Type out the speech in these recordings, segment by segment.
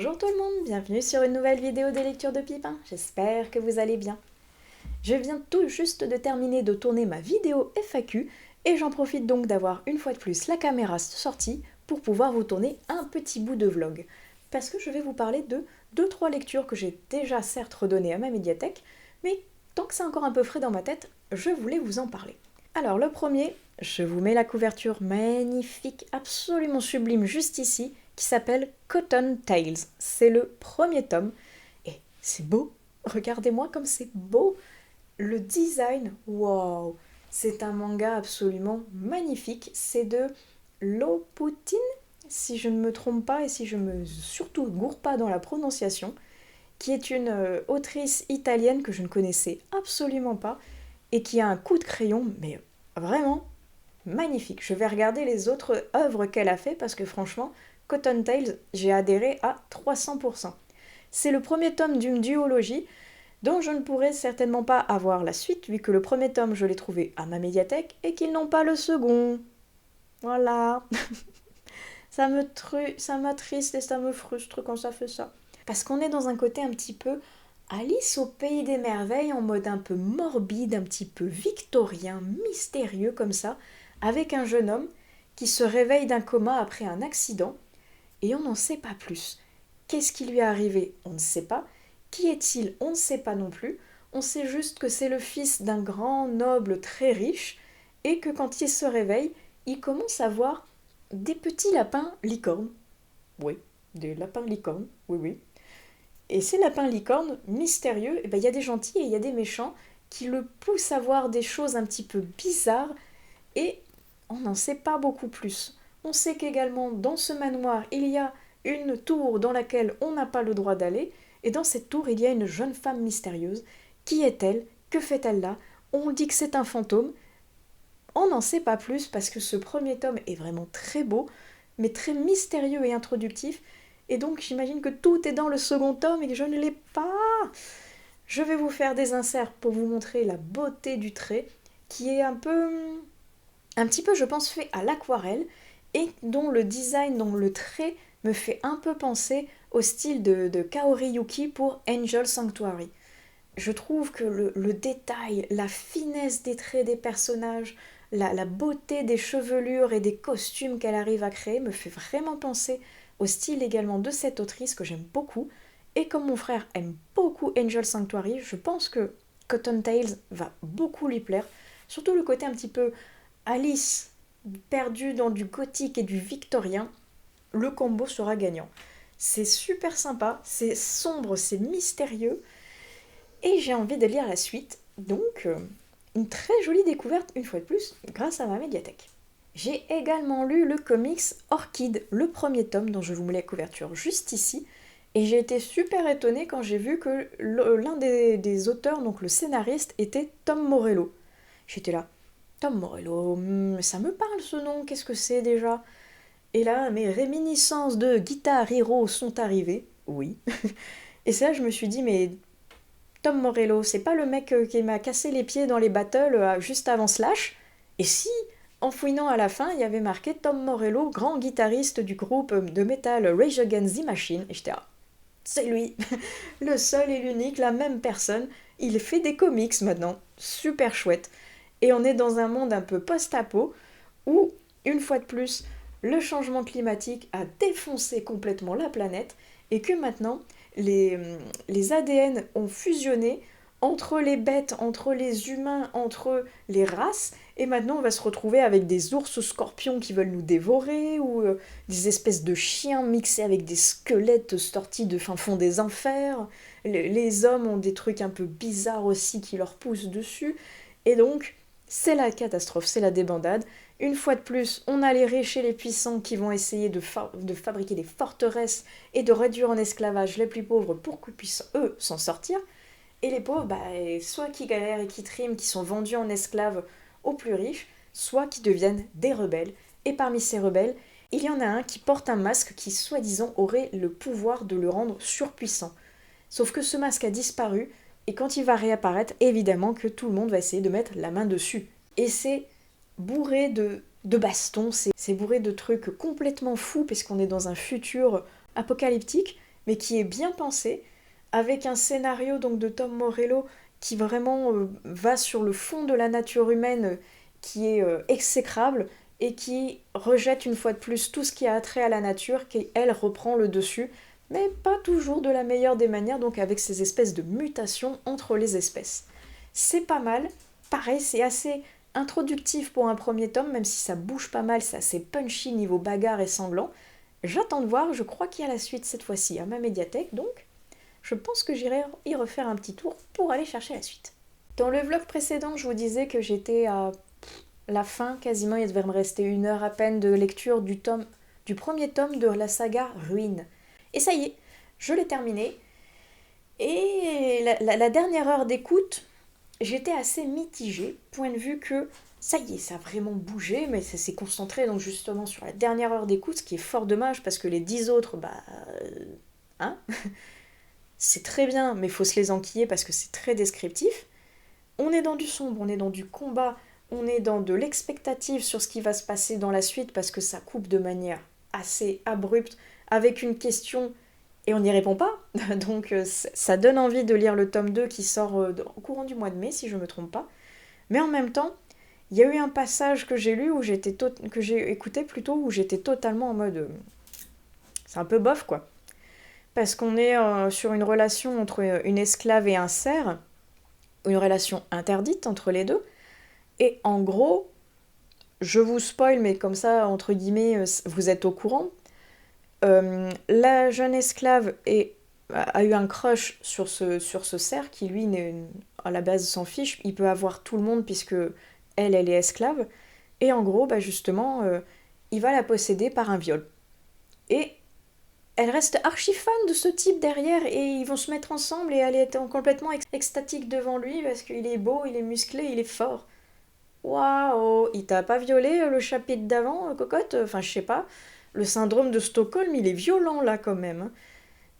Bonjour tout le monde, bienvenue sur une nouvelle vidéo des lectures de Pipin, j'espère que vous allez bien. Je viens tout juste de terminer de tourner ma vidéo FAQ et j'en profite donc d'avoir une fois de plus la caméra sortie pour pouvoir vous tourner un petit bout de vlog. Parce que je vais vous parler de 2-3 lectures que j'ai déjà certes redonnées à ma médiathèque, mais tant que c'est encore un peu frais dans ma tête, je voulais vous en parler. Alors le premier, je vous mets la couverture magnifique, absolument sublime juste ici, qui s'appelle Cotton Tales. C'est le premier tome, et c'est beau, regardez-moi comme c'est beau. Le design, wow, c'est un manga absolument magnifique, c'est de Loputin, si je ne me trompe pas et si je me surtout gourre pas dans la prononciation, qui est une autrice italienne que je ne connaissais absolument pas, et qui a un coup de crayon, mais vraiment magnifique. Je vais regarder les autres œuvres qu'elle a fait parce que franchement, Cotton Tales, j'ai adhéré à 300%. C'est le premier tome d'une duologie dont je ne pourrai certainement pas avoir la suite vu que le premier tome je l'ai trouvé à ma médiathèque et qu'ils n'ont pas le second. Voilà. Ça m'attriste et ça me frustre quand ça fait ça. Parce qu'on est dans un côté un petit peu Alice au pays des merveilles en mode un peu morbide, un petit peu victorien, mystérieux comme ça, avec un jeune homme qui se réveille d'un coma après un accident et on n'en sait pas plus. Qu'est-ce qui lui est arrivé? On ne sait pas. Qui est-il? On ne sait pas non plus. On sait juste que c'est le fils d'un grand noble très riche et que quand il se réveille, il commence à voir des petits lapins licornes. Oui, des lapins licornes, oui, oui. Et ces lapins licornes, mystérieux, il y a des gentils et il y a des méchants qui le poussent à voir des choses un petit peu bizarres et on n'en sait pas beaucoup plus. On sait qu'également dans ce manoir, il y a une tour dans laquelle on n'a pas le droit d'aller et dans cette tour, il y a une jeune femme mystérieuse. Qui est-elle? Que fait-elle là? On dit que c'est un fantôme. On n'en sait pas plus parce que ce premier tome est vraiment très beau, mais très mystérieux et introductif. Et donc j'imagine que tout est dans le second tome et que je ne l'ai pas. Je vais vous faire des inserts pour vous montrer la beauté du trait, qui est un petit peu, je pense, fait à l'aquarelle, et dont le design, dont le trait me fait un peu penser au style de Kaori Yuki pour Angel Sanctuary. Je trouve que le détail, la finesse des traits des personnages, la beauté des chevelures et des costumes qu'elle arrive à créer me fait vraiment penser au style également de cette autrice que j'aime beaucoup. Et comme mon frère aime beaucoup Angel Sanctuary, je pense que Cotton Tales va beaucoup lui plaire. Surtout le côté un petit peu Alice perdue dans du gothique et du victorien, le combo sera gagnant. C'est super sympa, c'est sombre, c'est mystérieux, et j'ai envie de lire la suite, donc une très jolie découverte une fois de plus grâce à ma médiathèque. J'ai également lu le comics Orchid, le premier tome dont je vous mets la couverture juste ici, et j'ai été super étonnée quand j'ai vu que l'un des auteurs, donc le scénariste, était Tom Morello. J'étais là, Tom Morello, ça me parle ce nom, qu'est-ce que c'est déjà? Et là, mes réminiscences de Guitar Hero sont arrivées, oui. Et ça, je me suis dit, mais Tom Morello, c'est pas le mec qui m'a cassé les pieds dans les battles juste avant Slash? Et si, en fouinant à la fin, il y avait marqué Tom Morello, grand guitariste du groupe de metal Rage Against the Machine, et j'étais là, c'est lui, le seul et l'unique, la même personne, il fait des comics maintenant, super chouette. Et on est dans un monde un peu post-apo, où, une fois de plus, le changement climatique a défoncé complètement la planète, et que maintenant, les ADN ont fusionné entre les bêtes, entre les humains, entre les races, et maintenant on va se retrouver avec des ours scorpions qui veulent nous dévorer, ou des espèces de chiens mixés avec des squelettes sortis de fin fond des enfers. Les hommes ont des trucs un peu bizarres aussi qui leur poussent dessus, et donc c'est la catastrophe, c'est la débandade. Une fois de plus, on a les riches et les puissants qui vont essayer de fabriquer des forteresses et de réduire en esclavage les plus pauvres pour qu'ils puissent, eux, s'en sortir. Et les pauvres, soit qui galèrent et qui triment, qui sont vendus en esclaves aux plus riches, soit qui deviennent des rebelles. Et parmi ces rebelles, il y en a un qui porte un masque qui, soi-disant, aurait le pouvoir de le rendre surpuissant. Sauf que ce masque a disparu, et quand il va réapparaître, évidemment que tout le monde va essayer de mettre la main dessus. Et c'est bourré de bastons, c'est bourré de trucs complètement fous, parce qu'on est dans un futur apocalyptique, mais qui est bien pensé, avec un scénario donc de Tom Morello qui vraiment va sur le fond de la nature humaine, qui est exécrable, et qui rejette une fois de plus tout ce qui a attrait à la nature, qui elle reprend le dessus, mais pas toujours de la meilleure des manières, donc avec ces espèces de mutations entre les espèces. C'est pas mal, pareil, c'est assez introductif pour un premier tome, même si ça bouge pas mal, c'est assez punchy niveau bagarre et sanglant. J'attends de voir, je crois qu'il y a la suite cette fois-ci à ma médiathèque, donc je pense que j'irai y refaire un petit tour pour aller chercher la suite. Dans le vlog précédent, je vous disais que j'étais à la fin, quasiment, il devait me rester 1 heure à peine de lecture du premier tome de la saga Ruine. Et ça y est, je l'ai terminé. Et la dernière heure d'écoute, j'étais assez mitigée, point de vue que ça y est, ça a vraiment bougé, mais ça s'est concentré donc justement sur la dernière heure d'écoute, ce qui est fort dommage parce que les 10 autres, hein, c'est très bien, mais il faut se les enquiller parce que c'est très descriptif. On est dans du sombre, on est dans du combat, on est dans de l'expectative sur ce qui va se passer dans la suite parce que ça coupe de manière assez abrupte avec une question et on n'y répond pas. Donc ça donne envie de lire le tome 2 qui sort au courant du mois de mai si je ne me trompe pas. Mais en même temps, il y a eu un passage que j'ai lu, que j'ai écouté plutôt, où j'étais totalement en mode... c'est un peu bof quoi. Parce qu'on est sur une relation entre une esclave et un cerf, une relation interdite entre les deux. Et en gros, je vous spoil, mais comme ça, entre guillemets, vous êtes au courant. La jeune esclave a eu un crush sur ce cerf qui, lui, à la base, s'en fiche. Il peut avoir tout le monde puisque elle est esclave. Et en gros, justement, il va la posséder par un viol. Et elle reste archi fan de ce type derrière et ils vont se mettre ensemble et elle est complètement extatique devant lui parce qu'il est beau, il est musclé, il est fort. Waouh, il t'a pas violé le chapitre d'avant, cocotte? Enfin, je sais pas. Le syndrome de Stockholm, il est violent là quand même, hein.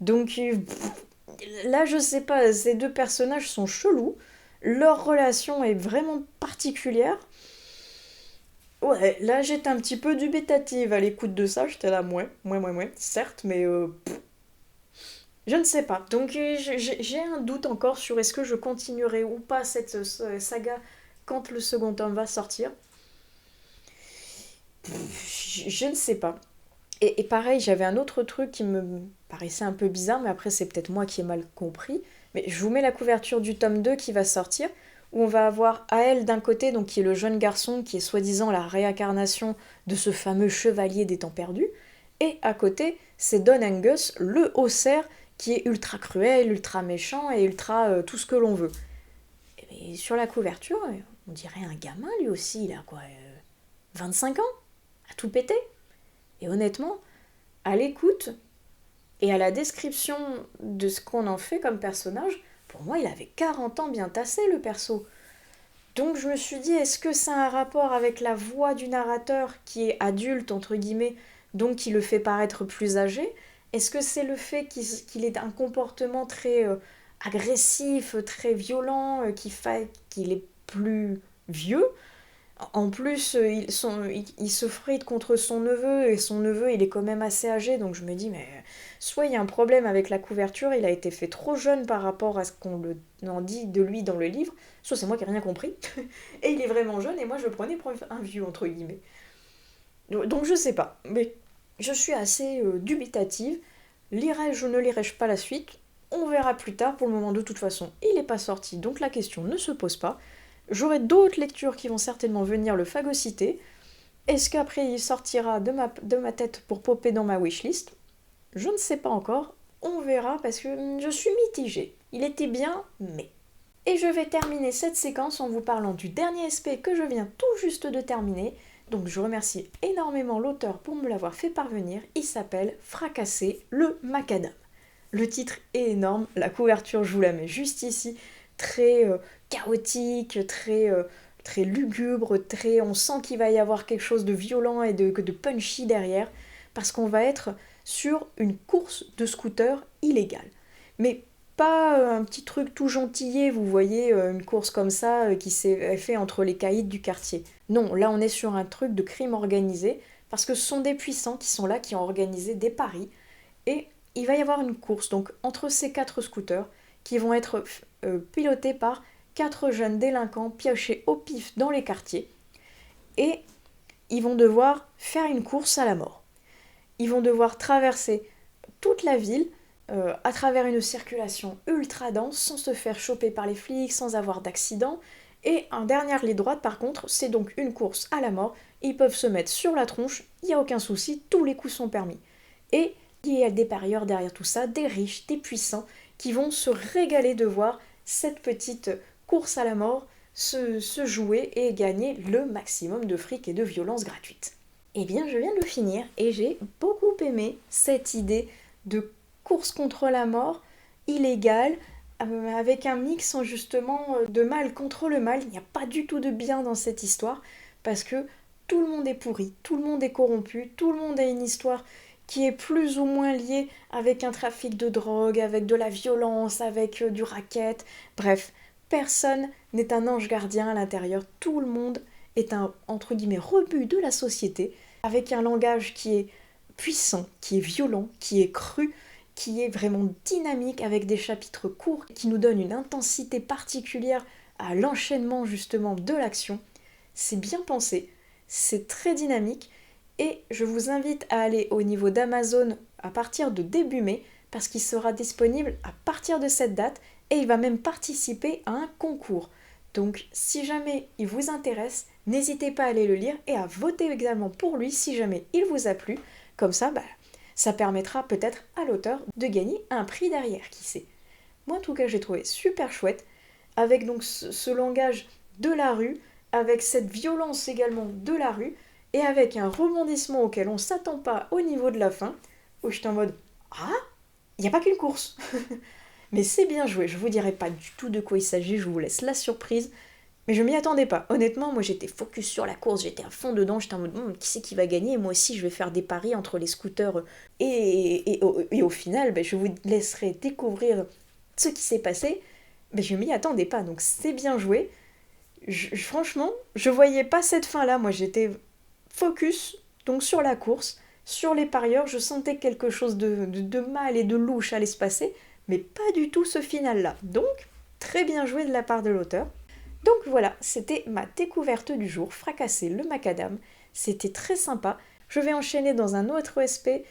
Donc là, je sais pas, ces deux personnages sont chelous. Leur relation est vraiment particulière. Ouais, là j'étais un petit peu dubitative à l'écoute de ça, j'étais là, certes, mais je ne sais pas. Donc j'ai un doute encore sur est-ce que je continuerai ou pas cette saga quand le second tome va sortir. Je ne sais pas. Et pareil, j'avais un autre truc qui me paraissait un peu bizarre, mais après c'est peut-être moi qui ai mal compris. Mais je vous mets la couverture du tome 2 qui va sortir, où on va avoir Ael d'un côté, donc qui est le jeune garçon qui est soi-disant la réincarnation de ce fameux chevalier des temps perdus, et à côté, c'est Don Angus, le haussaire, qui est ultra cruel, ultra méchant et ultra tout ce que l'on veut. Et sur la couverture, on dirait un gamin lui aussi, il a quoi 25 ans, à tout péter. Et honnêtement, à l'écoute et à la description de ce qu'on en fait comme personnage, pour moi, il avait 40 ans bien tassé, le perso. Donc je me suis dit, est-ce que ça a un rapport avec la voix du narrateur qui est adulte, entre guillemets, donc qui le fait paraître plus âgé? Est-ce que c'est le fait qu'il ait un comportement très agressif, très violent, qui fait qu'il est plus vieux? En plus, il se frite contre son neveu, et son neveu, il est quand même assez âgé, donc je me dis, mais soit il y a un problème avec la couverture, il a été fait trop jeune par rapport à ce qu'on en dit de lui dans le livre, soit c'est moi qui n'ai rien compris, et il est vraiment jeune, et moi je le prenais pour un vieux, entre guillemets. Donc je sais pas, mais je suis assez dubitative. Lirai-je ou ne lirai-je pas la suite? On verra plus tard, pour le moment de toute façon, il n'est pas sorti, donc la question ne se pose pas. J'aurai d'autres lectures qui vont certainement venir le phagocyter. Est-ce qu'après il sortira de ma tête pour popper dans ma wishlist? Je ne sais pas encore. On verra parce que je suis mitigée. Il était bien, mais... Et je vais terminer cette séquence en vous parlant du dernier SP que je viens tout juste de terminer. Donc je remercie énormément l'auteur pour me l'avoir fait parvenir. Il s'appelle Fracasser le macadam. Le titre est énorme, la couverture je vous la mets juste ici. Très chaotique, très lugubre, on sent qu'il va y avoir quelque chose de violent et de punchy derrière, parce qu'on va être sur une course de scooter illégale. Mais pas un petit truc tout gentillet, vous voyez, une course comme ça qui s'est fait entre les caïds du quartier. Non, là on est sur un truc de crime organisé, parce que ce sont des puissants qui sont là, qui ont organisé des paris, et il va y avoir une course donc entre ces 4 scooters qui vont être pilotés par 4 jeunes délinquants piochés au pif dans les quartiers. Et ils vont devoir faire une course à la mort. Ils vont devoir traverser toute la ville à travers une circulation ultra dense sans se faire choper par les flics, sans avoir d'accident. Et en dernière ligne droite, par contre, c'est donc une course à la mort. Ils peuvent se mettre sur la tronche, il n'y a aucun souci, tous les coups sont permis. Et il y a des parieurs derrière tout ça, des riches, des puissants, qui vont se régaler de voir cette petite course à la mort se jouer et gagner le maximum de fric et de violence gratuite. Eh bien, je viens de le finir et j'ai beaucoup aimé cette idée de course contre la mort illégale avec un mix justement de mal contre le mal. Il n'y a pas du tout de bien dans cette histoire parce que tout le monde est pourri, tout le monde est corrompu, tout le monde a une histoire qui est plus ou moins liée avec un trafic de drogue, avec de la violence, avec du racket. Bref, personne n'est un ange gardien à l'intérieur. Tout le monde est un, entre guillemets, rebut de la société, avec un langage qui est puissant, qui est violent, qui est cru, qui est vraiment dynamique, avec des chapitres courts qui nous donnent une intensité particulière à l'enchaînement justement de l'action. C'est bien pensé, c'est très dynamique, et je vous invite à aller au niveau d'Amazon à partir de début mai, parce qu'il sera disponible à partir de cette date, et il va même participer à un concours. Donc si jamais il vous intéresse, n'hésitez pas à aller le lire et à voter également pour lui si jamais il vous a plu. Comme ça, ça permettra peut-être à l'auteur de gagner un prix derrière, qui sait. Moi en tout cas j'ai trouvé super chouette, avec donc ce langage de la rue, avec cette violence également de la rue, et avec un rebondissement auquel on ne s'attend pas au niveau de la fin, où j'étais en mode « Ah, il n'y a pas qu'une course !» Mais c'est bien joué, je vous dirai pas du tout de quoi il s'agit, je vous laisse la surprise. Mais je m'y attendais pas. Honnêtement, moi j'étais focus sur la course, j'étais à fond dedans, j'étais en mode qui c'est qui va gagner, et moi aussi je vais faire des paris entre les scooters. Et au final, je vous laisserai découvrir ce qui s'est passé. Mais je m'y attendais pas, donc c'est bien joué. Franchement, je voyais pas cette fin-là, moi j'étais focus donc sur la course, sur les parieurs, je sentais quelque chose de mal et de louche allait se passer, mais pas du tout ce final-là. Donc, très bien joué de la part de l'auteur. Donc voilà, c'était ma découverte du jour, Fracasser le macadam. C'était très sympa. Je vais enchaîner dans un autre OSP,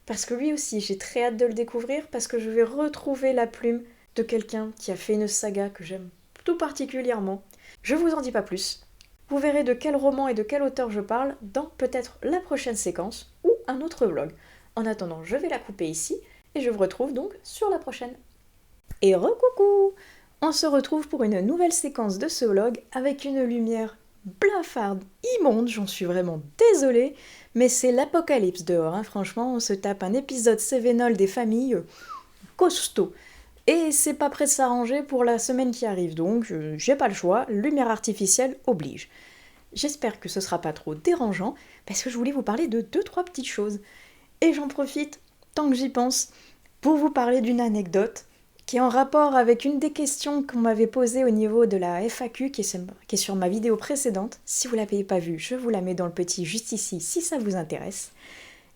parce que lui aussi, j'ai très hâte de le découvrir, parce que je vais retrouver la plume de quelqu'un qui a fait une saga que j'aime tout particulièrement. Je vous en dis pas plus. Vous verrez de quel roman et de quel auteur je parle dans peut-être la prochaine séquence ou un autre vlog. En attendant, je vais la couper ici et je vous retrouve donc sur la prochaine. Et recoucou! On se retrouve pour une nouvelle séquence de ce vlog avec une lumière blafarde, immonde, j'en suis vraiment désolée, mais c'est l'apocalypse dehors, hein. Franchement, on se tape un épisode Cévenol des familles costaud. Et c'est pas prêt de s'arranger pour la semaine qui arrive, donc j'ai pas le choix, lumière artificielle oblige. J'espère que ce sera pas trop dérangeant, parce que je voulais vous parler de 2-3 petites choses. Et j'en profite, tant que j'y pense, pour vous parler d'une anecdote qui est en rapport avec une des questions qu'on m'avait posées au niveau de la FAQ qui est sur ma vidéo précédente. Si vous ne l'avez pas vue, je vous la mets dans le petit juste ici si ça vous intéresse.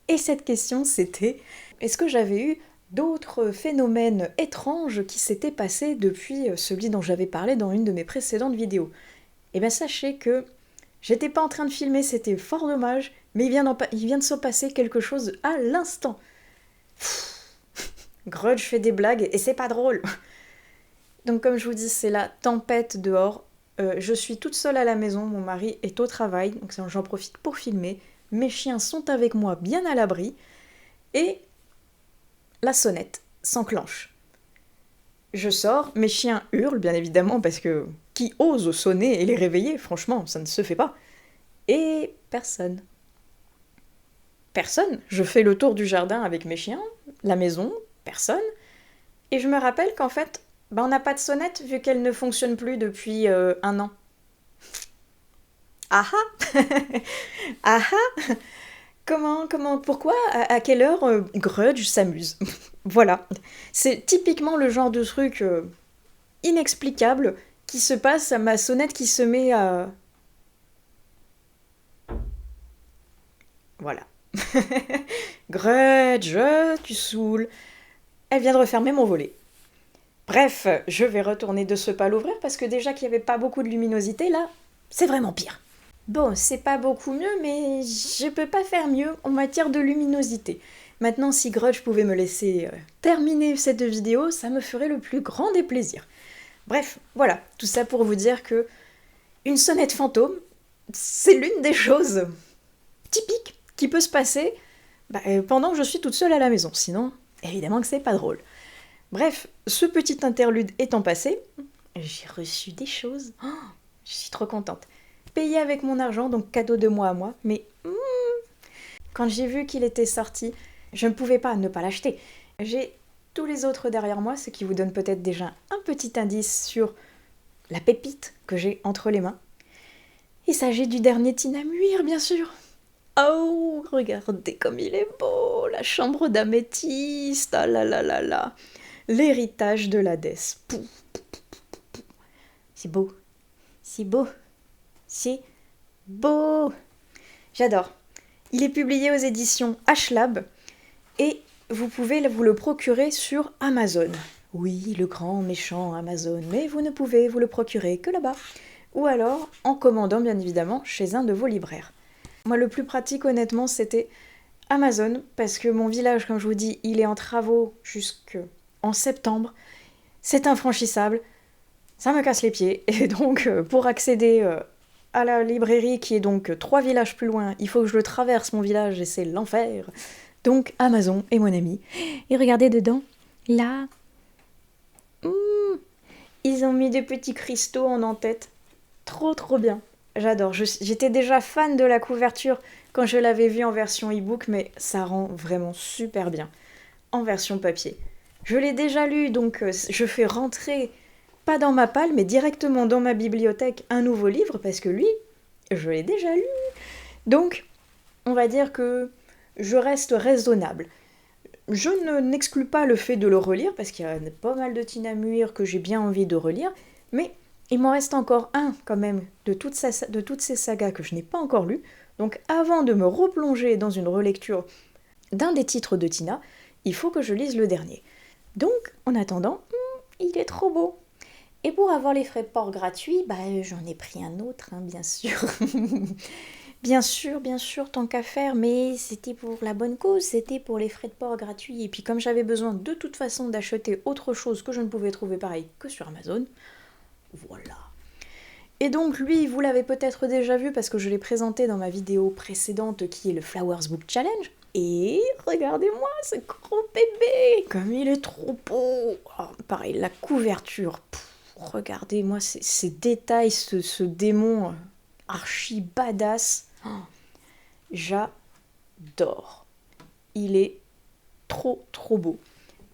Et cette question c'était, est-ce que j'avais eu d'autres phénomènes étranges qui s'étaient passés depuis celui dont j'avais parlé dans une de mes précédentes vidéos? Eh bien sachez que j'étais pas en train de filmer, c'était fort dommage, mais il vient de se passer quelque chose à l'instant. Grudge fait des blagues et c'est pas drôle. Donc comme je vous dis, c'est la tempête dehors. Je suis toute seule à la maison, mon mari est au travail, donc j'en profite pour filmer. Mes chiens sont avec moi bien à l'abri. Et la sonnette s'enclenche. Je sors, mes chiens hurlent bien évidemment parce que qui ose sonner et les réveiller, franchement, ça ne se fait pas. Et personne. Personne. Je fais le tour du jardin avec mes chiens, la maison, personne. Et je me rappelle qu'en fait, on n'a pas de sonnette vu qu'elle ne fonctionne plus depuis 1 an. Ah ah. Ah ah. Pourquoi, à quelle heure Grudge s'amuse? Voilà. C'est typiquement le genre de truc inexplicable qui se passe à ma sonnette qui se met à... Voilà. Grudge, tu saoules. elle vient de refermer mon volet. Bref, je vais retourner de ce pas l'ouvrir parce que déjà qu'il n'y avait pas beaucoup de luminosité, là, c'est vraiment pire. Bon, c'est pas beaucoup mieux, mais je peux pas faire mieux en matière de luminosité. Maintenant, si Grudge pouvait me laisser terminer cette vidéo, ça me ferait le plus grand des plaisirs. Bref, voilà, tout ça pour vous dire que une sonnette fantôme, c'est l'une des choses typiques qui peut se passer pendant que je suis toute seule à la maison. Sinon, évidemment que c'est pas drôle. Bref, ce petit interlude étant passé, j'ai reçu des choses. Oh, je suis trop contente. Payé avec mon argent, donc cadeau de moi à moi, mais quand j'ai vu qu'il était sorti, je ne pouvais pas ne pas l'acheter. J'ai tous les autres derrière moi, ce qui vous donne peut-être déjà un petit indice sur la pépite que j'ai entre les mains. Il s'agit du dernier Tina Muir, bien sûr. Oh, regardez comme il est beau, la chambre d'améthyste, ah là là là là. L'héritage de l'Hadès. C'est beau, c'est beau, c'est beau. J'adore. Il est publié aux éditions H-Lab et vous pouvez vous le procurer sur Amazon. Oui, le grand méchant Amazon, mais vous ne pouvez vous le procurer que là-bas. Ou alors en commandant bien évidemment chez un de vos libraires. Moi, le plus pratique, honnêtement, c'était Amazon, parce que mon village, comme je vous dis, il est en travaux jusqu'en septembre. C'est infranchissable, ça me casse les pieds. Et donc, pour accéder à la librairie, qui est donc 3 villages plus loin, il faut que je le traverse, mon village, et c'est l'enfer. Donc, Amazon est mon ami. Et regardez dedans, là, ils ont mis des petits cristaux en en-tête. Trop, trop bien. J'adore. J'étais déjà fan de la couverture quand je l'avais vue en version e-book, mais ça rend vraiment super bien en version papier. Je l'ai déjà lu, donc je fais rentrer, pas dans ma palle, mais directement dans ma bibliothèque, un nouveau livre, parce que lui, je l'ai déjà lu. Donc, on va dire que je reste raisonnable. Je n'exclus pas le fait de le relire, parce qu'il y a pas mal de Tina Muir que j'ai bien envie de relire, mais il m'en reste encore un, quand même, de toutes ces sagas que je n'ai pas encore lues. Donc avant de me replonger dans une relecture d'un des titres de Tina, il faut que je lise le dernier. Donc, en attendant, il est trop beau. Et pour avoir les frais de port gratuits, j'en ai pris un autre, hein, bien sûr. Bien sûr, tant qu'à faire, mais c'était pour la bonne cause, c'était pour les frais de port gratuits. Et puis comme j'avais besoin de toute façon d'acheter autre chose que je ne pouvais trouver pareil que sur Amazon, voilà. Et donc lui, vous l'avez peut-être déjà vu parce que je l'ai présenté dans ma vidéo précédente qui est le Flowers Book Challenge. Et regardez-moi ce gros bébé, comme il est trop beau. Oh, pareil, la couverture, regardez-moi ces détails, ce démon archi badass. Oh, j'adore. Il est trop trop beau.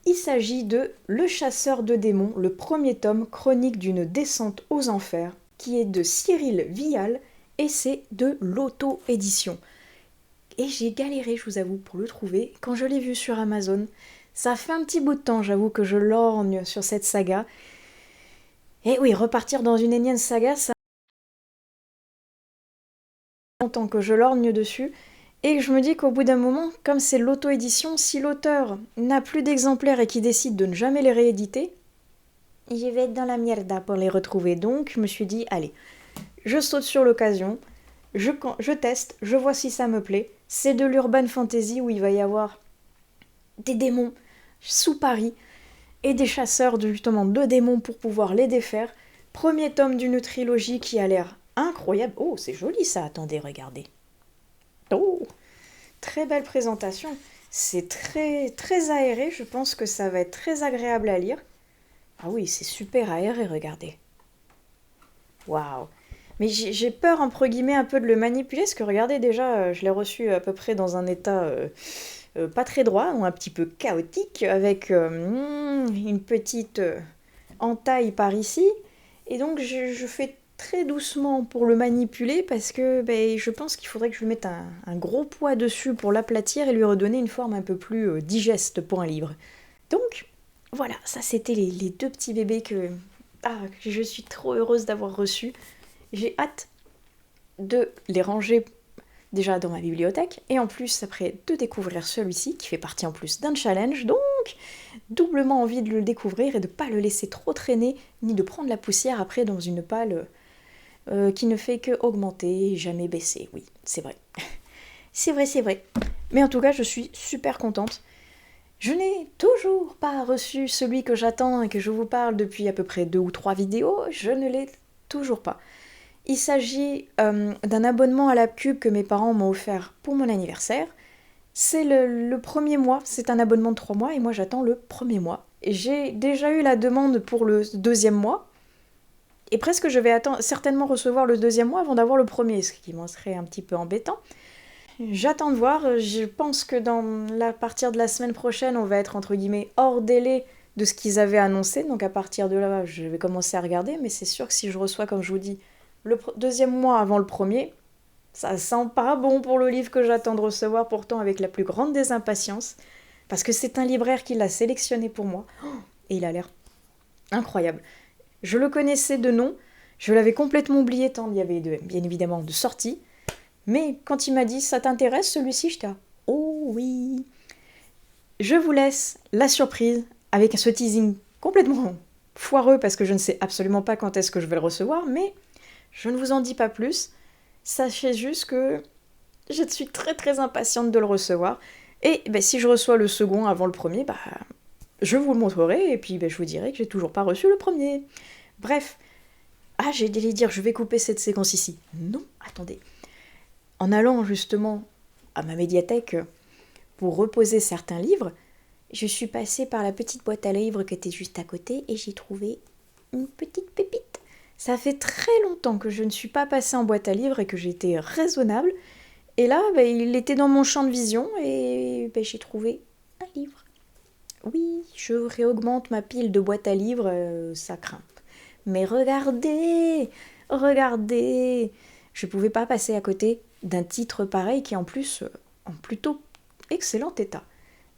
Il s'agit de Le chasseur de démons, le premier tome, chronique d'une descente aux enfers, qui est de Cyril Vial, et c'est de l'auto-édition. Et j'ai galéré, je vous avoue, pour le trouver. Quand je l'ai vu sur Amazon, ça fait un petit bout de temps, j'avoue, que je lorgne sur cette saga. Et oui, repartir dans une énième saga, ça fait longtemps que je lorgne dessus. Et je me dis qu'au bout d'un moment, comme c'est l'auto-édition, si l'auteur n'a plus d'exemplaires et qu'il décide de ne jamais les rééditer, je vais être dans la mierda pour les retrouver. Donc je me suis dit, allez, je saute sur l'occasion, je teste, je vois si ça me plaît. C'est de l'urban fantasy où il va y avoir des démons sous Paris et des chasseurs justement de démons pour pouvoir les défaire. Premier tome d'une trilogie qui a l'air incroyable. Oh, c'est joli ça, attendez, regardez. Oh, très belle présentation. C'est très, très aéré, je pense que ça va être très agréable à lire. Ah oui, c'est super aéré, regardez. Waouh. Mais j'ai peur, entre guillemets, un peu de le manipuler, parce que regardez déjà, je l'ai reçu à peu près dans un état pas très droit, ou un petit peu chaotique, avec une petite entaille par ici. Et donc je fais très doucement pour le manipuler, parce que je pense qu'il faudrait que je lui mette un gros poids dessus pour l'aplatir et lui redonner une forme un peu plus digeste pour un livre. Donc, voilà, ça c'était les deux petits bébés que je suis trop heureuse d'avoir reçus. J'ai hâte de les ranger déjà dans ma bibliothèque et en plus après de découvrir celui-ci qui fait partie en plus d'un challenge. Donc donc doublement envie de le découvrir et de ne pas le laisser trop traîner, ni de prendre la poussière après dans une palle qui ne fait que augmenter et jamais baisser. Oui, c'est vrai. C'est vrai. Mais en tout cas, je suis super contente. Je n'ai toujours pas reçu celui que j'attends et que je vous parle depuis à peu près 2 ou 3 vidéos. Je ne l'ai toujours pas. Il s'agit d'un abonnement à la pub que mes parents m'ont offert pour mon anniversaire. C'est le premier mois, c'est un abonnement de 3 mois et moi j'attends le premier mois. Et j'ai déjà eu la demande pour le deuxième mois. Et presque je vais certainement recevoir le deuxième mois avant d'avoir le premier, ce qui m'en serait un petit peu embêtant. J'attends de voir, je pense que à partir de la semaine prochaine, on va être entre guillemets hors délai de ce qu'ils avaient annoncé. Donc à partir de là, je vais commencer à regarder, mais c'est sûr que si je reçois, comme je vous dis, le deuxième mois avant le premier, ça sent pas bon pour le livre que j'attends de recevoir, pourtant avec la plus grande des impatiences, parce que c'est un libraire qui l'a sélectionné pour moi, et il a l'air incroyable. Je le connaissais de nom, je l'avais complètement oublié tant il y avait bien évidemment de sorties, mais quand il m'a dit « ça t'intéresse celui-ci ?» j'étais « oh oui !» Je vous laisse la surprise avec ce teasing complètement foireux parce que je ne sais absolument pas quand est-ce que je vais le recevoir, mais je ne vous en dis pas plus. Sachez juste que je suis très très impatiente de le recevoir. Et si je reçois le second avant le premier, je vous le montrerai et puis je vous dirai que j'ai toujours pas reçu le premier. Bref. Ah, j'ai dû dire je vais couper cette séquence ici. Non, attendez. En allant justement à ma médiathèque pour reposer certains livres, je suis passée par la petite boîte à livres qui était juste à côté et j'ai trouvé une petite pépite. Ça fait très longtemps que je ne suis pas passée en boîte à livres et que j'ai été raisonnable. Et là, il était dans mon champ de vision et j'ai trouvé un livre. Oui, je réaugmente ma pile de boîtes à livres, ça craint. Mais regardez, je ne pouvais pas passer à côté d'un titre pareil qui est en plus en plutôt excellent état.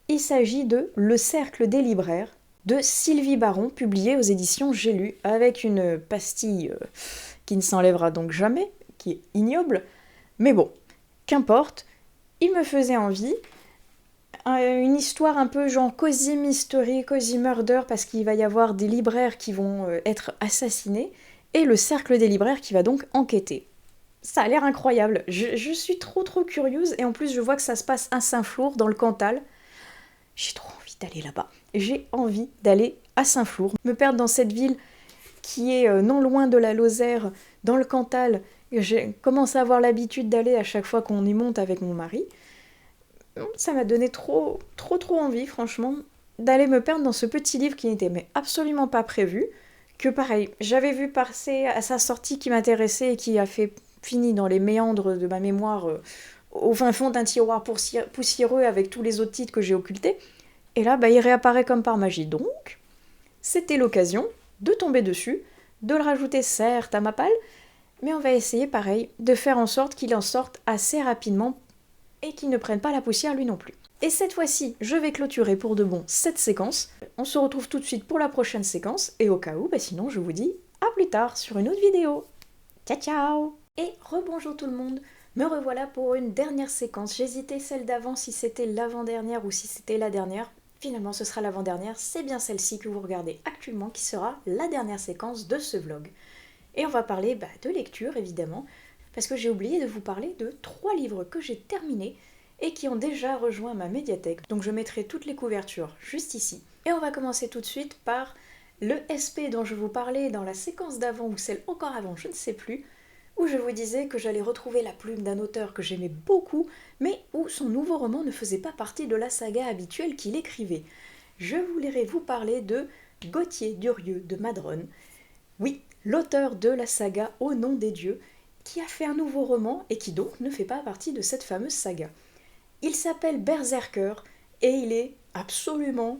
Il s'agit de Le Cercle des libraires de Sylvie Baron, publié aux éditions J'ai lu, avec une pastille qui ne s'enlèvera donc jamais, qui est ignoble, mais bon, qu'importe, il me faisait envie. Une histoire un peu genre cozy mystery, cozy murder, parce qu'il va y avoir des libraires qui vont être assassinés, et le cercle des libraires qui va donc enquêter. Ça a l'air incroyable, je suis trop curieuse, et en plus je vois que ça se passe à Saint-Flour, dans le Cantal. J'ai trop envie d'aller là-bas. J'ai envie d'aller à Saint-Flour, me perdre dans cette ville qui est non loin de la Lozère, dans le Cantal. J'ai commencé à avoir l'habitude d'aller à chaque fois qu'on y monte avec mon mari. Ça m'a donné trop envie, franchement, d'aller me perdre dans ce petit livre qui n'était mais absolument pas prévu, que pareil, j'avais vu passer à sa sortie qui m'intéressait et qui a fait fini dans les méandres de ma mémoire au fin fond d'un tiroir poussiéreux avec tous les autres titres que j'ai occultés. Et là, il réapparaît comme par magie. Donc, c'était l'occasion de tomber dessus, de le rajouter certes à ma palle, mais on va essayer pareil de faire en sorte qu'il en sorte assez rapidement et qu'il ne prenne pas la poussière lui non plus. Et cette fois-ci, je vais clôturer pour de bon cette séquence. On se retrouve tout de suite pour la prochaine séquence, et au cas où, sinon je vous dis à plus tard sur une autre vidéo. Ciao ciao! Et rebonjour tout le monde, me revoilà pour une dernière séquence. J'hésitais celle d'avant si c'était l'avant-dernière ou si c'était la dernière. Finalement ce sera l'avant-dernière, c'est bien celle-ci que vous regardez actuellement qui sera la dernière séquence de ce vlog. Et on va parler de lecture évidemment, parce que j'ai oublié de vous parler de 3 livres que j'ai terminés et qui ont déjà rejoint ma médiathèque. Donc je mettrai toutes les couvertures juste ici. Et on va commencer tout de suite par le SP dont je vous parlais dans la séquence d'avant ou celle encore avant, je ne sais plus, où je vous disais que j'allais retrouver la plume d'un auteur que j'aimais beaucoup, mais où son nouveau roman ne faisait pas partie de la saga habituelle qu'il écrivait. Je voulais vous parler de Gauthier Durieux de Madrone. Oui, l'auteur de la saga Au nom des dieux, qui a fait un nouveau roman et qui donc ne fait pas partie de cette fameuse saga. Il s'appelle Berserker et il est absolument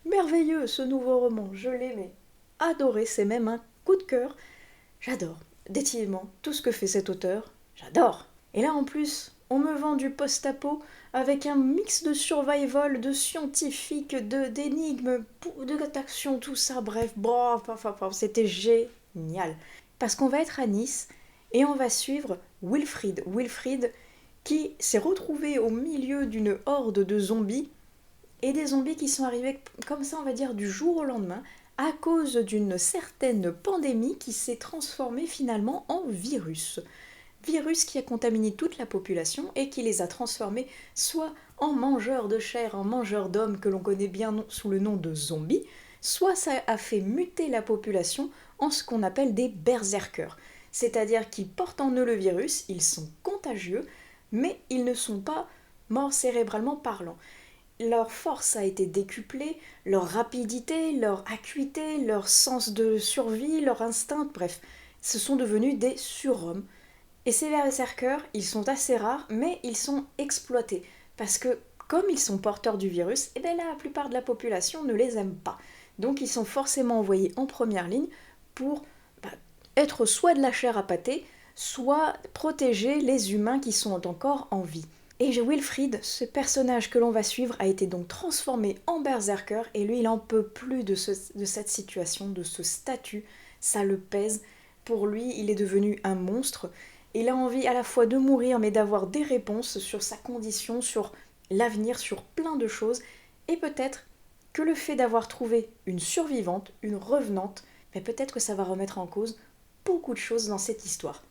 merveilleux ce nouveau roman, je l'ai adoré, c'est même un coup de cœur. J'adore, définitivement, tout ce que fait cet auteur, j'adore. Et là en plus, on me vend du post-apo avec un mix de survival, de scientifique, d'énigmes, d'action, tout ça, bref, c'était génial. Parce qu'on va être à Nice, et on va suivre Wilfried. Wilfried qui s'est retrouvé au milieu d'une horde de zombies et des zombies qui sont arrivés comme ça, on va dire, du jour au lendemain, à cause d'une certaine pandémie qui s'est transformée finalement en virus. Virus qui a contaminé toute la population et qui les a transformés soit en mangeurs de chair, en mangeurs d'hommes que l'on connaît bien sous le nom de zombies, soit ça a fait muter la population en ce qu'on appelle des berserkers, c'est-à-dire qu'ils portent en eux le virus, ils sont contagieux, mais ils ne sont pas morts cérébralement parlant. Leur force a été décuplée, leur rapidité, leur acuité, leur sens de survie, leur instinct, bref, ce sont devenus des surhommes. Et ces berserkers, ils sont assez rares, mais ils sont exploités. Parce que, comme ils sont porteurs du virus, eh bien, la plupart de la population ne les aime pas. Donc ils sont forcément envoyés en première ligne pour être soit de la chair à pâté, soit protéger les humains qui sont encore en vie. Et Wilfried, ce personnage que l'on va suivre, a été donc transformé en berserker, et lui il en peut plus de cette situation, de ce statut, ça le pèse. Pour lui, il est devenu un monstre. Il a envie à la fois de mourir, mais d'avoir des réponses sur sa condition, sur l'avenir, sur plein de choses. Et peut-être que le fait d'avoir trouvé une survivante, une revenante, mais peut-être que ça va remettre en cause beaucoup de choses dans cette histoire.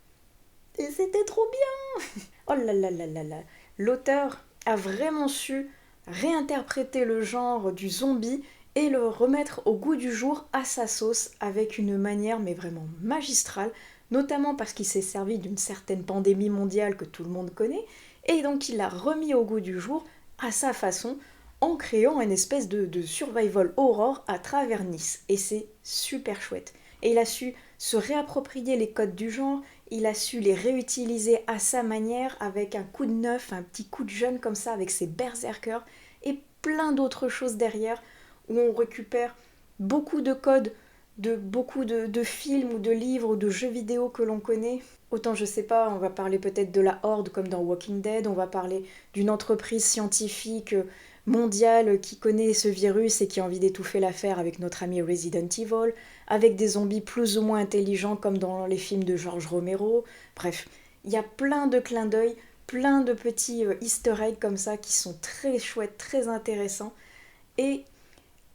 Et c'était trop bien! Oh là là là là là! L'auteur a vraiment su réinterpréter le genre du zombie et le remettre au goût du jour à sa sauce avec une manière mais vraiment magistrale, notamment parce qu'il s'est servi d'une certaine pandémie mondiale que tout le monde connaît, et donc il l'a remis au goût du jour à sa façon, en créant une espèce de survival horror à travers Nice. Et c'est super chouette. Et il a su se réapproprier les codes du genre, il a su les réutiliser à sa manière, avec un coup de neuf, un petit coup de jeune comme ça, avec ses berserkers, et plein d'autres choses derrière, où on récupère beaucoup de codes de beaucoup de films ou de livres ou de jeux vidéo que l'on connaît. Autant je sais pas, on va parler peut-être de la Horde comme dans Walking Dead, on va parler d'une entreprise scientifique mondiale qui connaît ce virus et qui a envie d'étouffer l'affaire avec notre ami Resident Evil, avec des zombies plus ou moins intelligents comme dans les films de George Romero. Bref, il y a plein de clins d'œil, plein de petits easter eggs comme ça qui sont très chouettes, très intéressants, et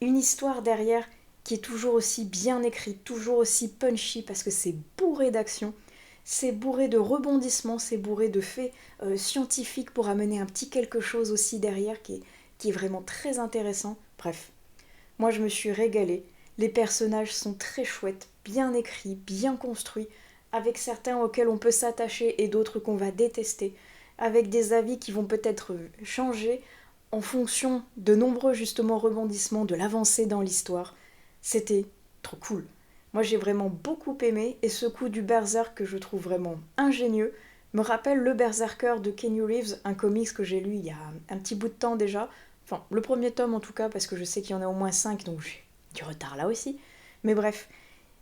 une histoire derrière qui est toujours aussi bien écrite, toujours aussi punchy, parce que c'est bourré d'action, c'est bourré de rebondissements, c'est bourré de faits scientifiques pour amener un petit quelque chose aussi derrière qui est vraiment très intéressant. Bref, moi je me suis régalée, les personnages sont très chouettes, bien écrits, bien construits, avec certains auxquels on peut s'attacher et d'autres qu'on va détester, avec des avis qui vont peut-être changer en fonction de nombreux justement rebondissements de l'avancée dans l'histoire. C'était trop cool. Moi j'ai vraiment beaucoup aimé, et ce coup du berserk que je trouve vraiment ingénieux me rappelle le Berserker de Keanu Reeves, un comics que j'ai lu il y a un petit bout de temps déjà. Enfin, le premier tome en tout cas, parce que je sais qu'il y en a au moins 5, donc j'ai du retard là aussi. Mais bref,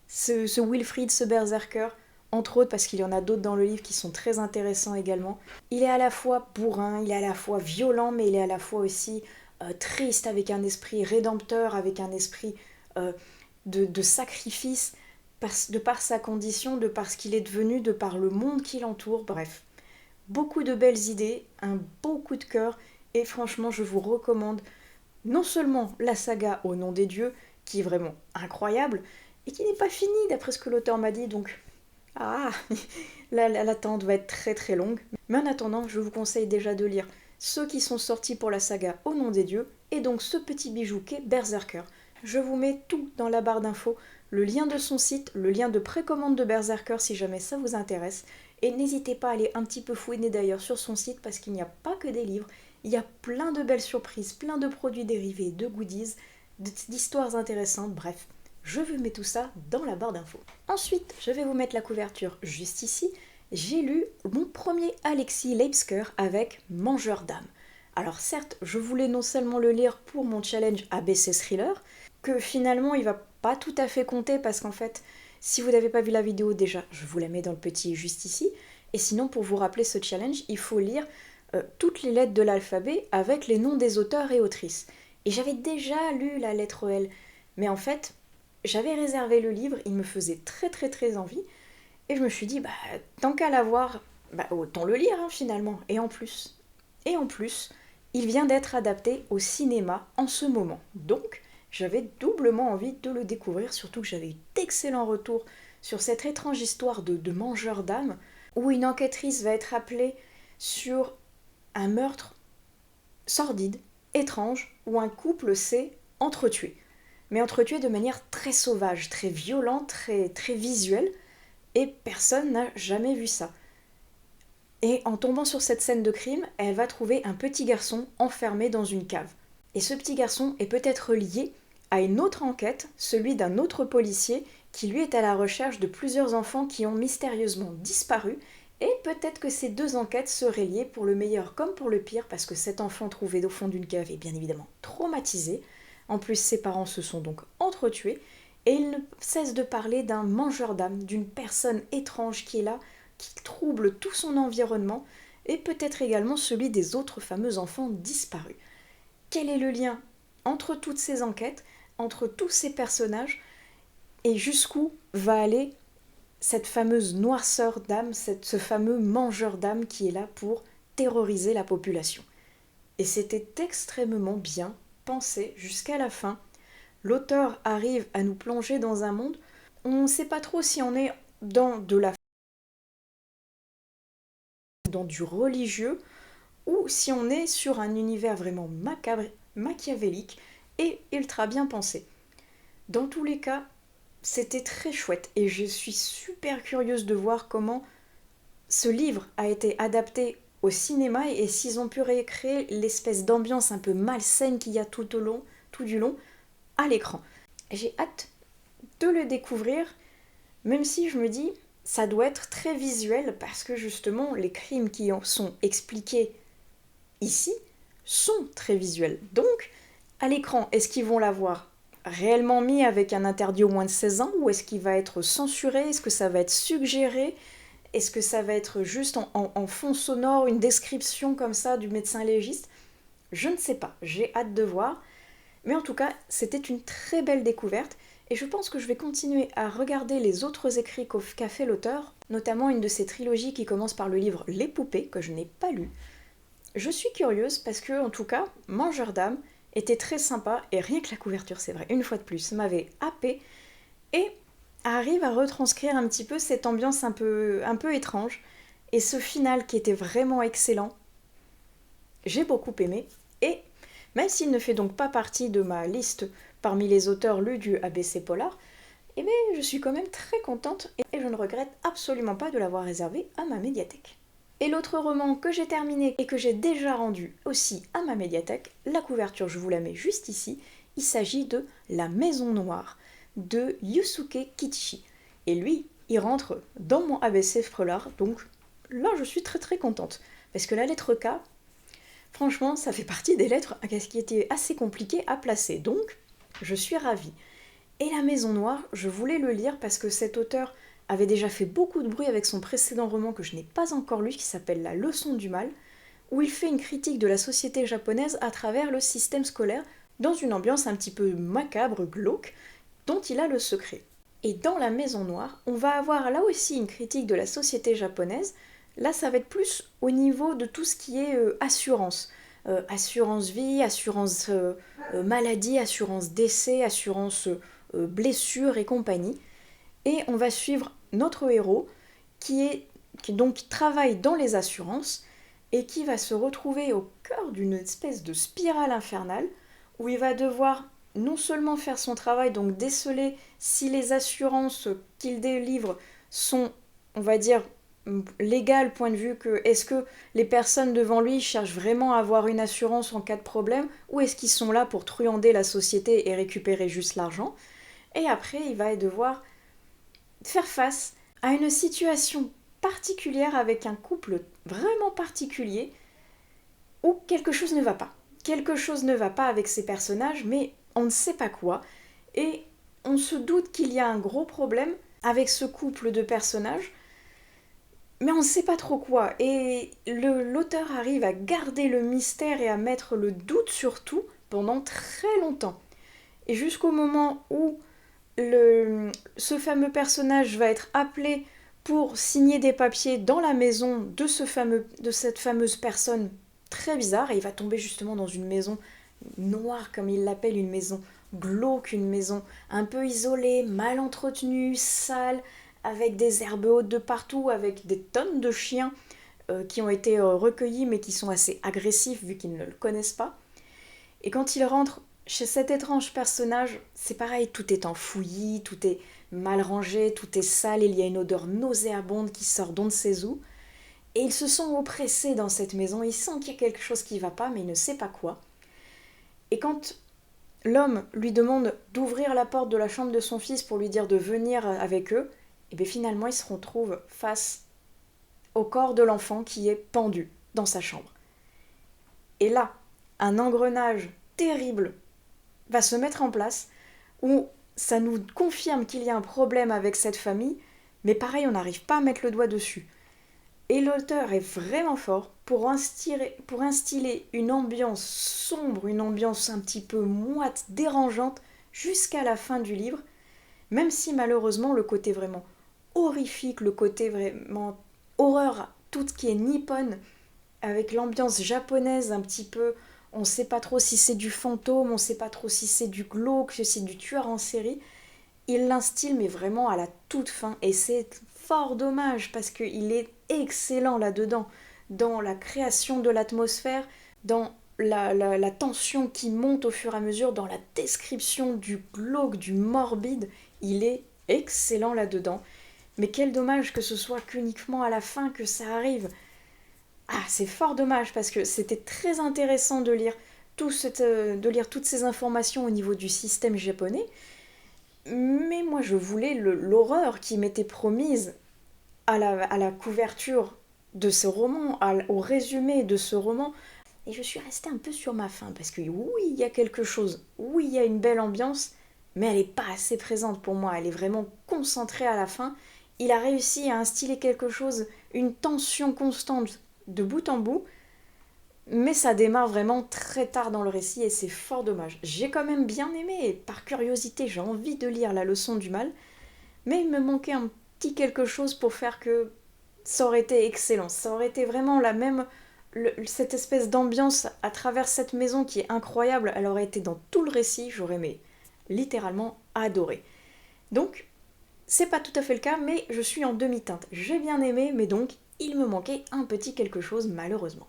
ce Wilfried, ce Berserker, entre autres parce qu'il y en a d'autres dans le livre qui sont très intéressants également, il est à la fois bourrin, il est à la fois violent, mais il est à la fois aussi triste, avec un esprit rédempteur, avec un esprit de sacrifice, de par sa condition, de par ce qu'il est devenu, de par le monde qui l'entoure. Bref, beaucoup de belles idées, un beau coup de cœur, et franchement je vous recommande non seulement la saga Au nom des dieux, qui est vraiment incroyable, et qui n'est pas finie d'après ce que l'auteur m'a dit, donc l'attente va être très très longue. Mais en attendant, je vous conseille déjà de lire ceux qui sont sortis pour la saga Au nom des dieux, et donc ce petit bijou qu'est Berserker. Je vous mets tout dans la barre d'infos, le lien de son site, le lien de précommande de Berserker si jamais ça vous intéresse. Et n'hésitez pas à aller un petit peu fouiner d'ailleurs sur son site, parce qu'il n'y a pas que des livres, il y a plein de belles surprises, plein de produits dérivés, de goodies, d'histoires intéressantes, bref. Je vous mets tout ça dans la barre d'infos. Ensuite, je vais vous mettre la couverture juste ici. J'ai lu mon premier Alexis Leipzger avec Mangeur d'âme. Alors certes, je voulais non seulement le lire pour mon challenge ABC Thriller, que finalement il va pas tout à fait compter, parce qu'en fait, si vous n'avez pas vu la vidéo déjà, je vous la mets dans le petit juste ici. Et sinon, pour vous rappeler ce challenge, il faut lire toutes les lettres de l'alphabet avec les noms des auteurs et autrices. Et j'avais déjà lu la lettre L, mais en fait, j'avais réservé le livre, il me faisait très très très envie, et je me suis dit, tant qu'à l'avoir, autant le lire finalement. Et en plus, il vient d'être adapté au cinéma en ce moment. Donc, j'avais doublement envie de le découvrir, surtout que j'avais eu d'excellents retours sur cette étrange histoire de mangeur d'âme, où une enquêtrice va être appelée sur un meurtre sordide, étrange, où un couple s'est entretué. Mais entretué de manière très sauvage, très violente, très visuelle, et personne n'a jamais vu ça. Et en tombant sur cette scène de crime, elle va trouver un petit garçon enfermé dans une cave. Et ce petit garçon est peut-être lié à une autre enquête, celui d'un autre policier qui lui est à la recherche de plusieurs enfants qui ont mystérieusement disparu, et peut-être que ces deux enquêtes seraient liées pour le meilleur comme pour le pire, parce que cet enfant trouvé au fond d'une cave est bien évidemment traumatisé. En plus, ses parents se sont donc entretués, et il ne cesse de parler d'un mangeur d'âme, d'une personne étrange qui est là, qui trouble tout son environnement, et peut-être également celui des autres fameux enfants disparus. Quel est le lien entre toutes ces enquêtes, entre tous ces personnages, et jusqu'où va aller cette fameuse noirceur d'âme, ce fameux mangeur d'âme qui est là pour terroriser la population. Et c'était extrêmement bien pensé jusqu'à la fin. L'auteur arrive à nous plonger dans un monde où on ne sait pas trop si on est dans du religieux ou si on est sur un univers vraiment macabre, machiavélique et ultra bien pensé. Dans tous les cas, c'était très chouette et je suis super curieuse de voir comment ce livre a été adapté au cinéma et s'ils ont pu recréer l'espèce d'ambiance un peu malsaine qu'il y a tout du long à l'écran. J'ai hâte de le découvrir, même si je me dis ça doit être très visuel parce que justement les crimes qui en sont expliqués ici sont très visuels. Donc, à l'écran, est-ce qu'ils vont l'avoir réellement mis avec un interdit au moins de 16 ans ou est-ce qu'il va être censuré? Est-ce que ça va être suggéré? Est-ce que ça va être juste en fond sonore, une description comme ça du médecin légiste? Je ne sais pas, j'ai hâte de voir. Mais en tout cas, c'était une très belle découverte et je pense que je vais continuer à regarder les autres écrits qu'a fait l'auteur, notamment une de ses trilogies qui commence par le livre Les Poupées, que je n'ai pas lu. Je suis curieuse parce que, en tout cas, Mangeur d'âme était très sympa et rien que la couverture, c'est vrai, une fois de plus, m'avait happé et arrive à retranscrire un petit peu cette ambiance un peu étrange et ce final qui était vraiment excellent. J'ai beaucoup aimé et même s'il ne fait donc pas partie de ma liste parmi les auteurs lus du ABC Polar, eh bien, je suis quand même très contente et je ne regrette absolument pas de l'avoir réservé à ma médiathèque. Et l'autre roman que j'ai terminé et que j'ai déjà rendu aussi à ma médiathèque, la couverture je vous la mets juste ici, il s'agit de La Maison Noire de Yusuke Kichi. Et lui, il rentre dans mon ABC Polar, donc là je suis très très contente. Parce que la lettre K, franchement, ça fait partie des lettres qui étaient assez compliquées à placer, donc je suis ravie. Et La Maison Noire, je voulais le lire parce que cet auteur avait déjà fait beaucoup de bruit avec son précédent roman que je n'ai pas encore lu, qui s'appelle La Leçon du mal, où il fait une critique de la société japonaise à travers le système scolaire, dans une ambiance un petit peu macabre, glauque, dont il a le secret. Et dans La Maison Noire, on va avoir là aussi une critique de la société japonaise. Là, ça va être plus au niveau de tout ce qui est assurance. Assurance vie, assurance maladie, assurance décès, assurance blessure et compagnie. Et on va suivre notre héros qui donc travaille dans les assurances et qui va se retrouver au cœur d'une espèce de spirale infernale où il va devoir non seulement faire son travail, donc déceler si les assurances qu'il délivre sont, on va dire, légales, point de vue que est-ce que les personnes devant lui cherchent vraiment à avoir une assurance en cas de problème ou est-ce qu'ils sont là pour truander la société et récupérer juste l'argent. Et après, il va devoir faire face à une situation particulière avec un couple vraiment particulier où quelque chose ne va pas. Quelque chose ne va pas avec ces personnages, mais on ne sait pas quoi. Et on se doute qu'il y a un gros problème avec ce couple de personnages, mais on ne sait pas trop quoi. Et l'auteur arrive à garder le mystère et à mettre le doute sur tout pendant très longtemps. Et jusqu'au moment où ce fameux personnage va être appelé pour signer des papiers dans la maison de cette fameuse personne très bizarre et il va tomber justement dans une maison noire, comme il l'appelle, une maison glauque, une maison un peu isolée, mal entretenue, sale, avec des herbes hautes de partout, avec des tonnes de chiens qui ont été recueillis mais qui sont assez agressifs vu qu'ils ne le connaissent pas. Et quand il rentre chez cet étrange personnage, c'est pareil, tout est enfoui, tout est mal rangé, tout est sale, il y a une odeur nauséabonde qui sort d'on ne sait où. Et il se sent oppressé dans cette maison, il sent qu'il y a quelque chose qui ne va pas, mais il ne sait pas quoi. Et quand l'homme lui demande d'ouvrir la porte de la chambre de son fils pour lui dire de venir avec eux, et bien finalement il se retrouve face au corps de l'enfant qui est pendu dans sa chambre. Et là, un engrenage terrible va se mettre en place où ça nous confirme qu'il y a un problème avec cette famille, mais pareil, on n'arrive pas à mettre le doigt dessus. Et l'auteur est vraiment fort pour instiller une ambiance sombre, une ambiance un petit peu moite, dérangeante, jusqu'à la fin du livre, même si malheureusement le côté vraiment horrifique, le côté vraiment horreur, tout ce qui est nippone, avec l'ambiance japonaise un petit peu, on ne sait pas trop si c'est du fantôme, on ne sait pas trop si c'est du glauque, si c'est du tueur en série, il l'instille mais vraiment à la toute fin et c'est fort dommage parce qu'il est excellent là-dedans, dans la création de l'atmosphère, dans la tension qui monte au fur et à mesure, dans la description du glauque, du morbide, il est excellent là-dedans. Mais quel dommage que ce soit qu'uniquement à la fin que ça arrive. Ah, c'est fort dommage parce que c'était très intéressant de lire, de lire toutes ces informations au niveau du système japonais, mais moi je voulais l'horreur qui m'était promise à la couverture de ce roman, au résumé de ce roman. Et je suis restée un peu sur ma faim parce que oui, il y a quelque chose, oui, il y a une belle ambiance, mais elle n'est pas assez présente pour moi, elle est vraiment concentrée à la fin. Il a réussi à instiller quelque chose, une tension constante de bout en bout, mais ça démarre vraiment très tard dans le récit et c'est fort dommage. J'ai quand même bien aimé et par curiosité j'ai envie de lire La leçon du mal, mais il me manquait un petit quelque chose pour faire que ça aurait été excellent. Ça aurait été vraiment la même, cette espèce d'ambiance à travers cette maison qui est incroyable. Elle aurait été dans tout le récit, j'aurais littéralement adoré. Donc, c'est pas tout à fait le cas, mais je suis en demi-teinte. J'ai bien aimé, mais donc, il me manquait un petit quelque chose malheureusement.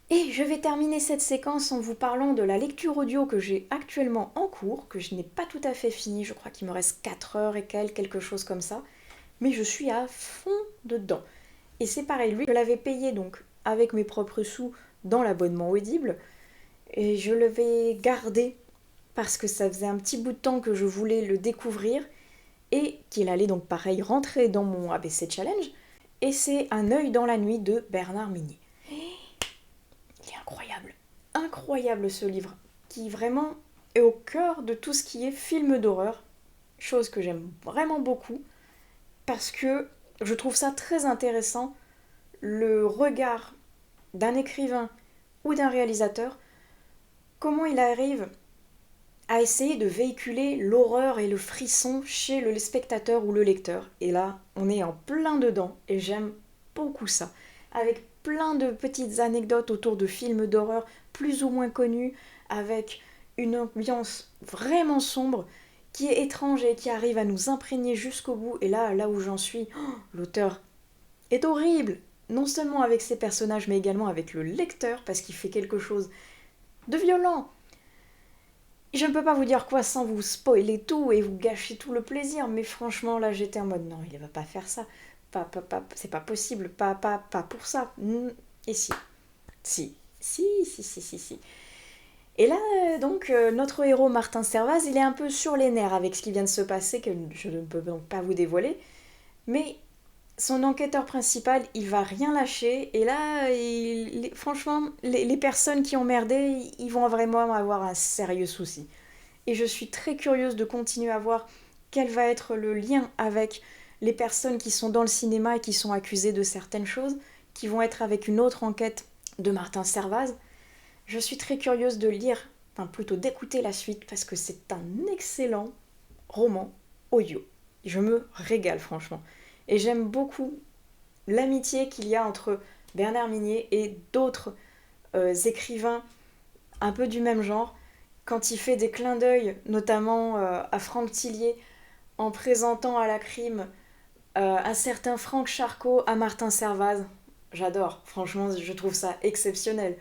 Et je vais terminer cette séquence en vous parlant de la lecture audio que j'ai actuellement en cours, que je n'ai pas tout à fait fini, je crois qu'il me reste 4 heures et quelque chose comme ça, mais je suis à fond dedans. Et c'est pareil, lui, je l'avais payé donc avec mes propres sous dans l'abonnement Audible, et je l'avais gardé parce que ça faisait un petit bout de temps que je voulais le découvrir, et qu'il allait donc pareil rentrer dans mon ABC Challenge, et c'est Un œil dans la nuit de Bernard Minier. Il est incroyable, incroyable ce livre, qui vraiment est au cœur de tout ce qui est film d'horreur, chose que j'aime vraiment beaucoup, parce que je trouve ça très intéressant, le regard d'un écrivain ou d'un réalisateur, comment il arrive à essayer de véhiculer l'horreur et le frisson chez le spectateur ou le lecteur. Et là, on est en plein dedans, et j'aime beaucoup ça, avec plein de petites anecdotes autour de films d'horreur plus ou moins connus, avec une ambiance vraiment sombre, qui est étrange et qui arrive à nous imprégner jusqu'au bout. Et là où j'en suis, l'auteur est horrible, non seulement avec ses personnages, mais également avec le lecteur, parce qu'il fait quelque chose de violent. Je ne peux pas vous dire quoi sans vous spoiler tout et vous gâcher tout le plaisir, mais franchement, là, j'étais en mode, non, il ne va pas faire ça. C'est pas possible, pas pour ça. Et si. Si. Et là, donc, notre héros Martin Servaz, il est un peu sur les nerfs avec ce qui vient de se passer, que je ne peux donc pas vous dévoiler. Mais son enquêteur principal, il va rien lâcher. Et là, franchement, les personnes qui ont merdé, ils vont vraiment avoir un sérieux souci. Et je suis très curieuse de continuer à voir quel va être le lien avec les personnes qui sont dans le cinéma et qui sont accusées de certaines choses, qui vont être avec une autre enquête de Martin Servaz. Je suis très curieuse de lire, enfin plutôt d'écouter la suite, parce que c'est un excellent roman audio. Je me régale franchement. Et j'aime beaucoup l'amitié qu'il y a entre Bernard Minier et d'autres écrivains un peu du même genre, quand il fait des clins d'œil, notamment à Franck Tillier, en présentant à la crime un certain Franck Charcot à Martin Servaz. J'adore, franchement, je trouve ça exceptionnel.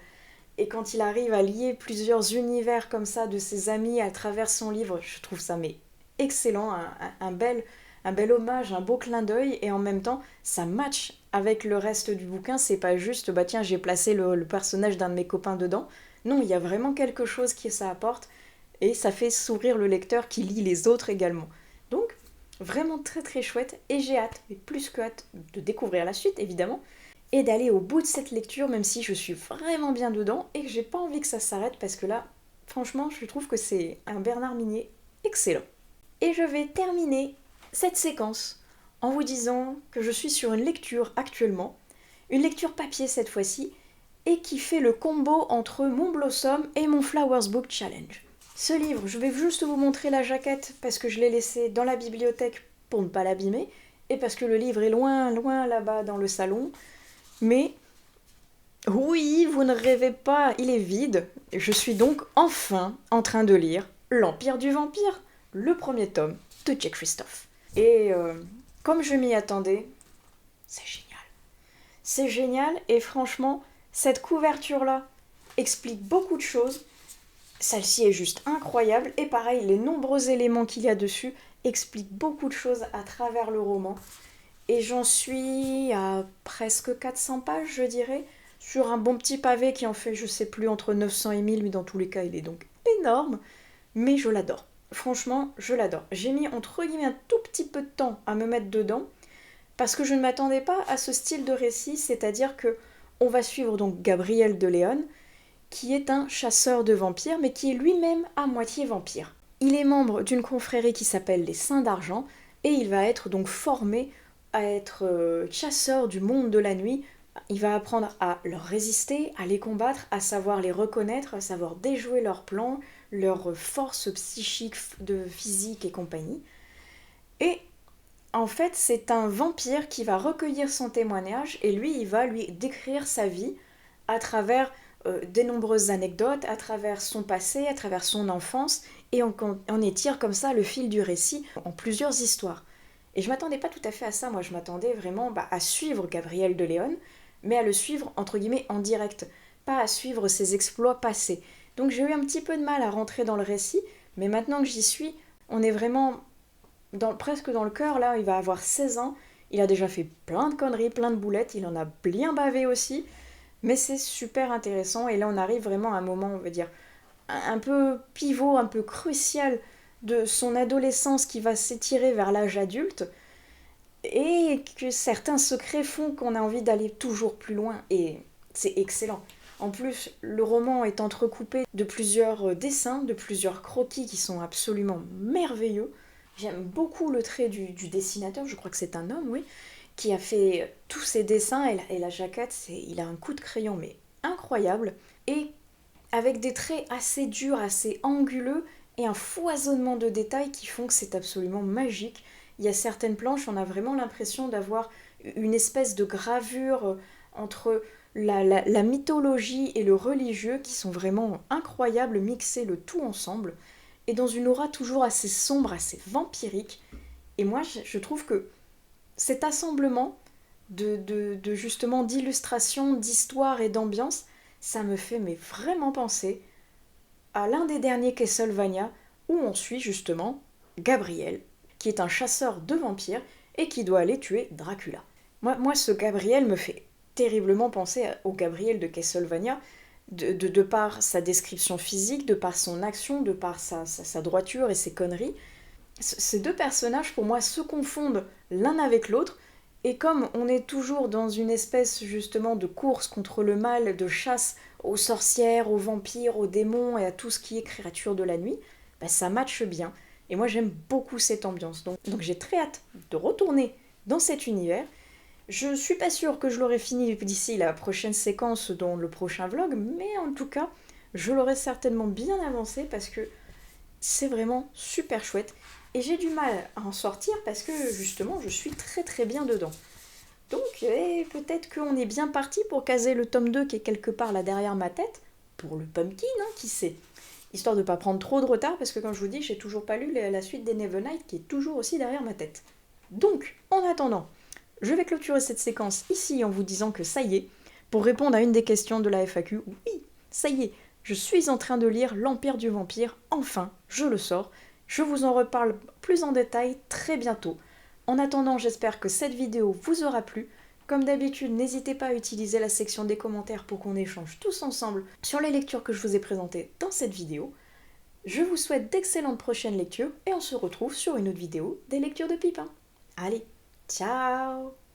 Et quand il arrive à lier plusieurs univers comme ça de ses amis à travers son livre, je trouve ça mais excellent, un bel hommage, un beau clin d'œil, et en même temps, ça match avec le reste du bouquin. C'est pas juste, bah tiens, j'ai placé le personnage d'un de mes copains dedans. Non, il y a vraiment quelque chose qui ça apporte, et ça fait sourire le lecteur qui lit les autres également. Donc, vraiment très très chouette, et j'ai hâte, mais plus que hâte, de découvrir la suite évidemment, et d'aller au bout de cette lecture, même si je suis vraiment bien dedans et que j'ai pas envie que ça s'arrête, parce que là, franchement, je trouve que c'est un Bernard Minier excellent. Et je vais terminer cette séquence en vous disant que je suis sur une lecture actuellement, une lecture papier cette fois-ci, et qui fait le combo entre mon Blossom et mon Flowers Book Challenge. Ce livre, je vais juste vous montrer la jaquette parce que je l'ai laissé dans la bibliothèque pour ne pas l'abîmer, et parce que le livre est loin, loin là-bas dans le salon. Mais oui, vous ne rêvez pas, il est vide. Je suis donc enfin en train de lire L'Empire du Vampire, le premier tome de Jay Kristoff. Et comme je m'y attendais, c'est génial. C'est génial, et franchement, cette couverture-là explique beaucoup de choses. Celle-ci est juste incroyable, et pareil, les nombreux éléments qu'il y a dessus expliquent beaucoup de choses à travers le roman. Et j'en suis à presque 400 pages, je dirais, sur un bon petit pavé qui en fait, je sais plus, entre 900 et 1000, mais dans tous les cas, il est donc énorme. Mais je l'adore. Franchement, je l'adore. J'ai mis entre guillemets un tout petit peu de temps à me mettre dedans, parce que je ne m'attendais pas à ce style de récit, c'est-à-dire que on va suivre donc Gabriel de Leon, qui est un chasseur de vampires, mais qui est lui-même à moitié vampire. Il est membre d'une confrérie qui s'appelle les Saints d'Argent, et il va être donc formé à être chasseur du monde de la nuit. Il va apprendre à leur résister, à les combattre, à savoir les reconnaître, à savoir déjouer leurs plans, leurs forces psychiques, physique et compagnie. Et en fait, c'est un vampire qui va recueillir son témoignage, et lui, il va lui décrire sa vie à travers des nombreuses anecdotes, à travers son passé, à travers son enfance, et on étire comme ça le fil du récit en plusieurs histoires. Et je m'attendais pas tout à fait à ça, moi je m'attendais vraiment à suivre Gabriel de Leon, mais à le suivre entre guillemets en direct, pas à suivre ses exploits passés. Donc j'ai eu un petit peu de mal à rentrer dans le récit, mais maintenant que j'y suis, on est vraiment presque dans le cœur. Là, il va avoir 16 ans, il a déjà fait plein de conneries, plein de boulettes, il en a bien bavé aussi, mais c'est super intéressant, et là on arrive vraiment à un moment, on va dire, un peu pivot, un peu crucial de son adolescence qui va s'étirer vers l'âge adulte, et que certains secrets font qu'on a envie d'aller toujours plus loin, et c'est excellent. En plus, le roman est entrecoupé de plusieurs dessins, de plusieurs croquis qui sont absolument merveilleux. J'aime beaucoup le trait du dessinateur, je crois que c'est un homme, oui, qui a fait tous ces dessins, et la jaquette, il a un coup de crayon, mais incroyable, et avec des traits assez durs, assez anguleux, et un foisonnement de détails qui font que c'est absolument magique. Il y a certaines planches, on a vraiment l'impression d'avoir une espèce de gravure entre la mythologie et le religieux, qui sont vraiment incroyables, mixés le tout ensemble, et dans une aura toujours assez sombre, assez vampirique. Et moi, je trouve que cet assemblement justement d'illustrations, d'histoire et d'ambiance, ça me fait mais vraiment penser à l'un des derniers Castlevania, où on suit justement Gabriel, qui est un chasseur de vampires et qui doit aller tuer Dracula. Moi ce Gabriel me fait terriblement penser au Gabriel de Castlevania, de par sa description physique, de par son action, de par sa droiture et ses conneries. Ces deux personnages, pour moi, se confondent l'un avec l'autre, et comme on est toujours dans une espèce justement de course contre le mal, de chasse aux sorcières, aux vampires, aux démons et à tout ce qui est créature de la nuit, bah ça matche bien. Et moi j'aime beaucoup cette ambiance. Donc j'ai très hâte de retourner dans cet univers. Je suis pas sûre que je l'aurai fini d'ici la prochaine séquence dans le prochain vlog, mais en tout cas, je l'aurai certainement bien avancé, parce que c'est vraiment super chouette. Et j'ai du mal à en sortir parce que justement je suis très très bien dedans. Donc peut-être qu'on est bien parti pour caser le tome 2 qui est quelque part là derrière ma tête, pour le Pumpkin, hein, qui sait. Histoire de ne pas prendre trop de retard, parce que comme je vous dis, j'ai toujours pas lu la suite des Nevernight qui est toujours aussi derrière ma tête. Donc, en attendant, je vais clôturer cette séquence ici en vous disant que ça y est, pour répondre à une des questions de la FAQ, oui, ça y est, je suis en train de lire L'Empire du Vampire, enfin, je le sors. Je vous en reparle plus en détail très bientôt. En attendant, j'espère que cette vidéo vous aura plu. Comme d'habitude, n'hésitez pas à utiliser la section des commentaires pour qu'on échange tous ensemble sur les lectures que je vous ai présentées dans cette vidéo. Je vous souhaite d'excellentes prochaines lectures et on se retrouve sur une autre vidéo des lectures de Pipin. Allez, ciao!